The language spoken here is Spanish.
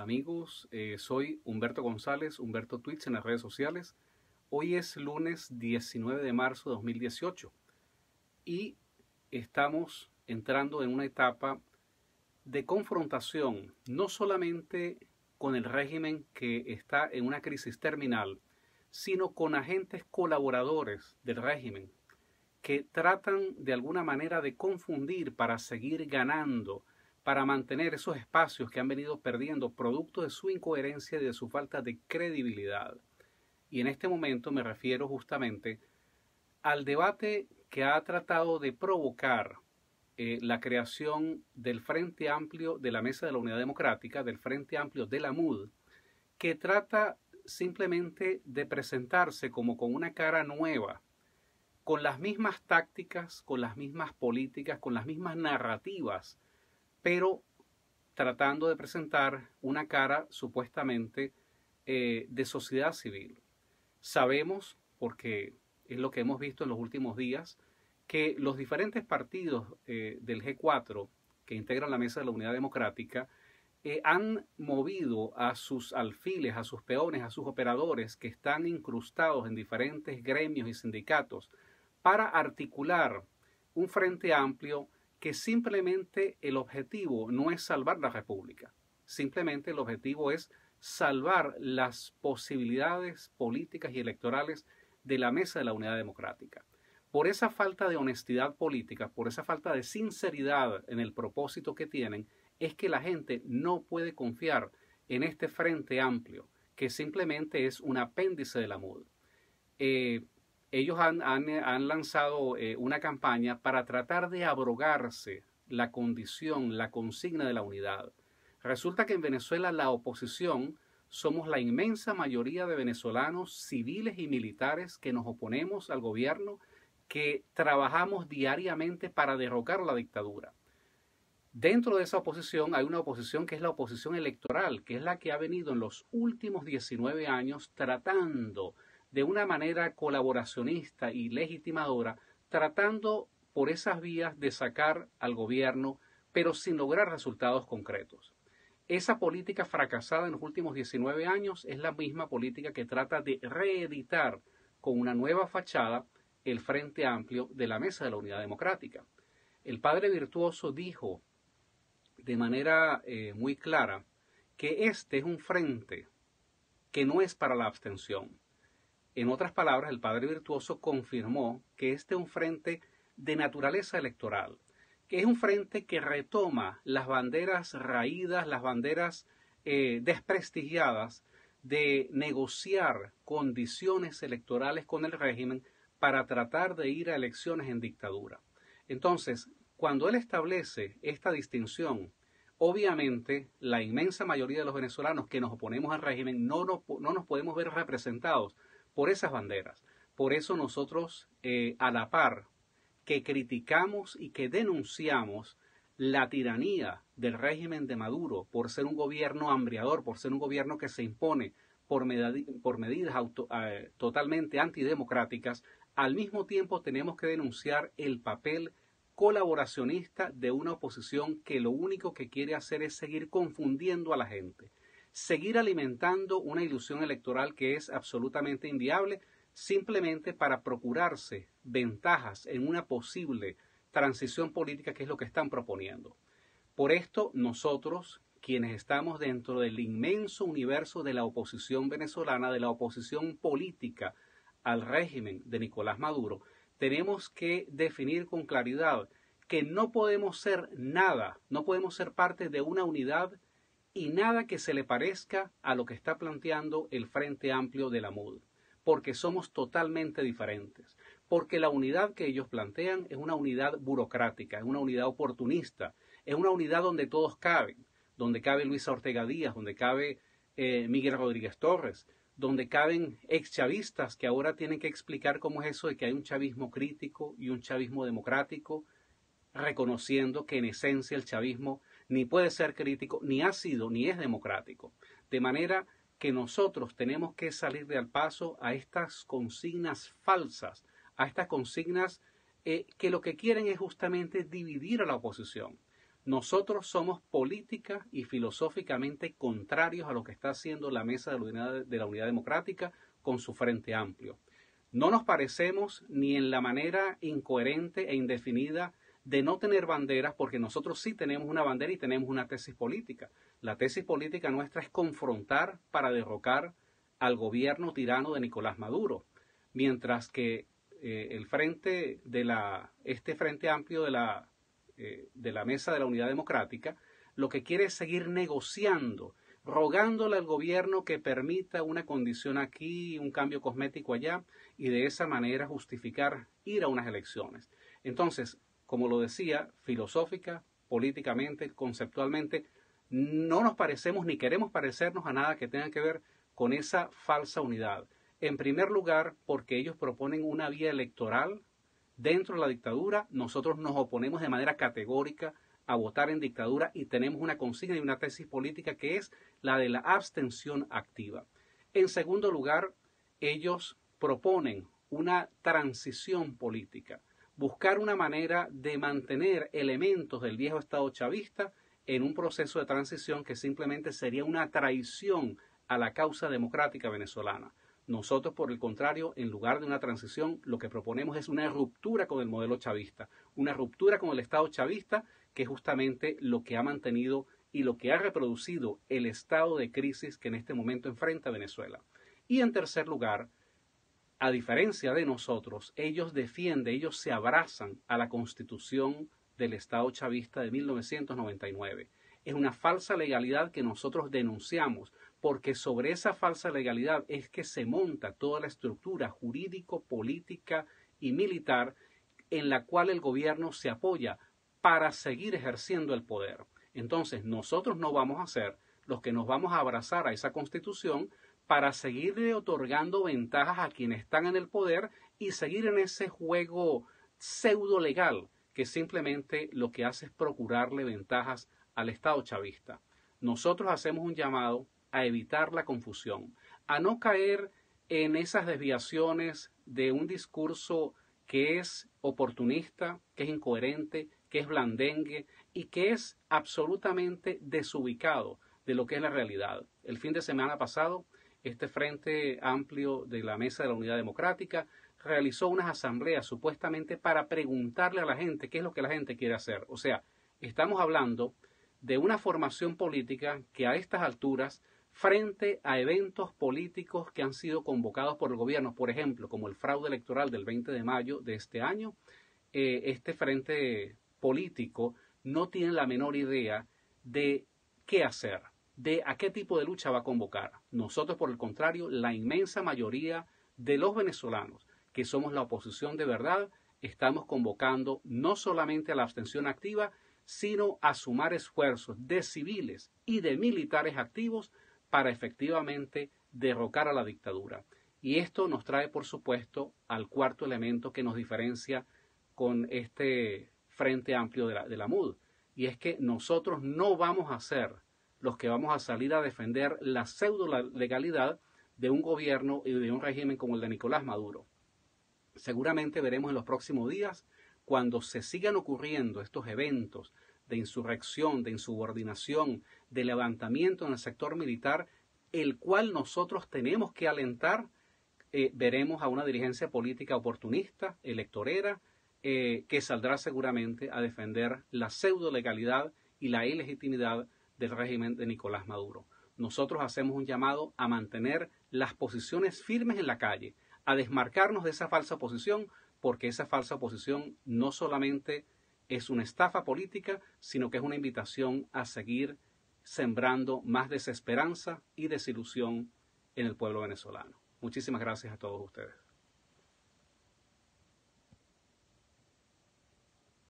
amigos. Soy Humberto González, Humberto Tweets en las redes sociales. Hoy es lunes 19 de marzo de 2018 y estamos entrando en una etapa de confrontación, no solamente con el régimen que está en una crisis terminal, sino con agentes colaboradores del régimen que tratan de alguna manera de confundir para seguir ganando, para mantener esos espacios que han venido perdiendo producto de su incoherencia y de su falta de credibilidad. Y en este momento me refiero justamente al debate que ha tratado de provocar la creación del Frente Amplio de la Mesa de la Unidad Democrática, del Frente Amplio de la MUD, que trata simplemente de presentarse como con una cara nueva, con las mismas tácticas, con las mismas políticas, con las mismas narrativas, pero tratando de presentar una cara supuestamente de sociedad civil. Sabemos, porque es lo que hemos visto en los últimos días, que los diferentes partidos del G4 que integran la Mesa de la Unidad Democrática han movido a sus alfiles, a sus peones, a sus operadores que están incrustados en diferentes gremios y sindicatos para articular un frente amplio que simplemente el objetivo no es salvar la República, simplemente el objetivo es salvar las posibilidades políticas y electorales de la Mesa de la Unidad Democrática. Por esa falta de honestidad política, por esa falta de sinceridad en el propósito que tienen, es que la gente no puede confiar en este frente amplio, que simplemente es un apéndice de la MUD. Ellos han lanzado una campaña para tratar de abrogarse la condición, la consigna de la unidad. Resulta que en Venezuela la oposición somos la inmensa mayoría de venezolanos civiles y militares que nos oponemos al gobierno, que trabajamos diariamente para derrocar la dictadura. Dentro de esa oposición hay una oposición que es la oposición electoral, que es la que ha venido en los últimos 19 años tratando de una manera colaboracionista y legitimadora, tratando por esas vías de sacar al gobierno, pero sin lograr resultados concretos. Esa política fracasada en los últimos 19 años es la misma política que trata de reeditar con una nueva fachada el Frente Amplio de la Mesa de la Unidad Democrática. El padre Virtuoso dijo de manera muy clara que este es un frente que no es para la abstención. En otras palabras, el padre Virtuoso confirmó que este es un frente de naturaleza electoral, que es un frente que retoma las banderas raídas, las banderas desprestigiadas de negociar condiciones electorales con el régimen para tratar de ir a elecciones en dictadura. Entonces, cuando él establece esta distinción, obviamente la inmensa mayoría de los venezolanos que nos oponemos al régimen no nos podemos ver representados por esas banderas. Por eso nosotros, a la par que criticamos y que denunciamos la tiranía del régimen de Maduro por ser un gobierno hambriador, por ser un gobierno que se impone por medidas totalmente antidemocráticas, al mismo tiempo tenemos que denunciar el papel colaboracionista de una oposición que lo único que quiere hacer es seguir confundiendo a la gente, seguir alimentando una ilusión electoral que es absolutamente inviable, simplemente para procurarse ventajas en una posible transición política, que es lo que están proponiendo. Por esto, nosotros, quienes estamos dentro del inmenso universo de la oposición venezolana, de la oposición política al régimen de Nicolás Maduro, tenemos que definir con claridad que no podemos ser nada, no podemos ser parte de una unidad y nada que se le parezca a lo que está planteando el Frente Amplio de la MUD, porque somos totalmente diferentes, porque la unidad que ellos plantean es una unidad burocrática, es una unidad oportunista, es una unidad donde todos caben, donde cabe Luisa Ortega Díaz, donde cabe Miguel Rodríguez Torres, donde caben exchavistas que ahora tienen que explicar cómo es eso de que hay un chavismo crítico y un chavismo democrático, reconociendo que en esencia el chavismo ni puede ser crítico, ni ha sido, ni es democrático. De manera que nosotros tenemos que salir al paso a estas consignas falsas, a estas consignas que lo que quieren es justamente dividir a la oposición. Nosotros somos política y filosóficamente contrarios a lo que está haciendo la Mesa de la Unidad Democrática con su Frente Amplio. No nos parecemos ni en la manera incoherente e indefinida de no tener banderas, porque nosotros sí tenemos una bandera y tenemos una tesis política. La tesis política nuestra es confrontar para derrocar al gobierno tirano de Nicolás Maduro, mientras que este Frente Amplio de la Mesa de la Unidad Democrática lo que quiere es seguir negociando, rogándole al gobierno que permita una condición aquí, un cambio cosmético allá, y de esa manera justificar ir a unas elecciones. Entonces, como lo decía, filosófica, políticamente, conceptualmente, no nos parecemos ni queremos parecernos a nada que tenga que ver con esa falsa unidad. En primer lugar, porque ellos proponen una vía electoral dentro de la dictadura. Nosotros nos oponemos de manera categórica a votar en dictadura y tenemos una consigna y una tesis política que es la de la abstención activa. En segundo lugar, ellos proponen una transición política, buscar una manera de mantener elementos del viejo Estado chavista en un proceso de transición que simplemente sería una traición a la causa democrática venezolana. Nosotros, por el contrario, en lugar de una transición, lo que proponemos es una ruptura con el modelo chavista, una ruptura con el Estado chavista, que es justamente lo que ha mantenido y lo que ha reproducido el estado de crisis que en este momento enfrenta Venezuela. Y en tercer lugar, a diferencia de nosotros, ellos se abrazan a la Constitución del Estado chavista de 1999. Es una falsa legalidad que nosotros denunciamos, porque sobre esa falsa legalidad es que se monta toda la estructura jurídico, política y militar en la cual el gobierno se apoya para seguir ejerciendo el poder. Entonces, nosotros no vamos a ser los que nos vamos a abrazar a esa Constitución para seguirle otorgando ventajas a quienes están en el poder y seguir en ese juego pseudo legal que simplemente lo que hace es procurarle ventajas al Estado chavista. Nosotros hacemos un llamado a evitar la confusión, a no caer en esas desviaciones de un discurso que es oportunista, que es incoherente, que es blandengue y que es absolutamente desubicado de lo que es la realidad. El fin de semana pasado, este Frente Amplio de la Mesa de la Unidad Democrática realizó unas asambleas supuestamente para preguntarle a la gente qué es lo que la gente quiere hacer. O sea, estamos hablando de una formación política que a estas alturas, frente a eventos políticos que han sido convocados por el gobierno, por ejemplo, como el fraude electoral del 20 de mayo de este año, este frente político no tiene la menor idea de qué hacer, de a qué tipo de lucha va a convocar. Nosotros, por el contrario, la inmensa mayoría de los venezolanos, que somos la oposición de verdad, estamos convocando no solamente a la abstención activa, sino a sumar esfuerzos de civiles y de militares activos para efectivamente derrocar a la dictadura. Y esto nos trae, por supuesto, al cuarto elemento que nos diferencia con este Frente Amplio de la MUD. Y es que nosotros no vamos a ser los que vamos a salir a defender la pseudo legalidad de un gobierno y de un régimen como el de Nicolás Maduro. Seguramente veremos en los próximos días, cuando se sigan ocurriendo estos eventos de insurrección, de insubordinación, de levantamiento en el sector militar, el cual nosotros tenemos que alentar, veremos a una dirigencia política oportunista, electorera, que saldrá seguramente a defender la pseudo legalidad y la ilegitimidad del régimen de Nicolás Maduro. Nosotros hacemos un llamado a mantener las posiciones firmes en la calle, a desmarcarnos de esa falsa oposición, porque esa falsa oposición no solamente es una estafa política, sino que es una invitación a seguir sembrando más desesperanza y desilusión en el pueblo venezolano. Muchísimas gracias a todos ustedes.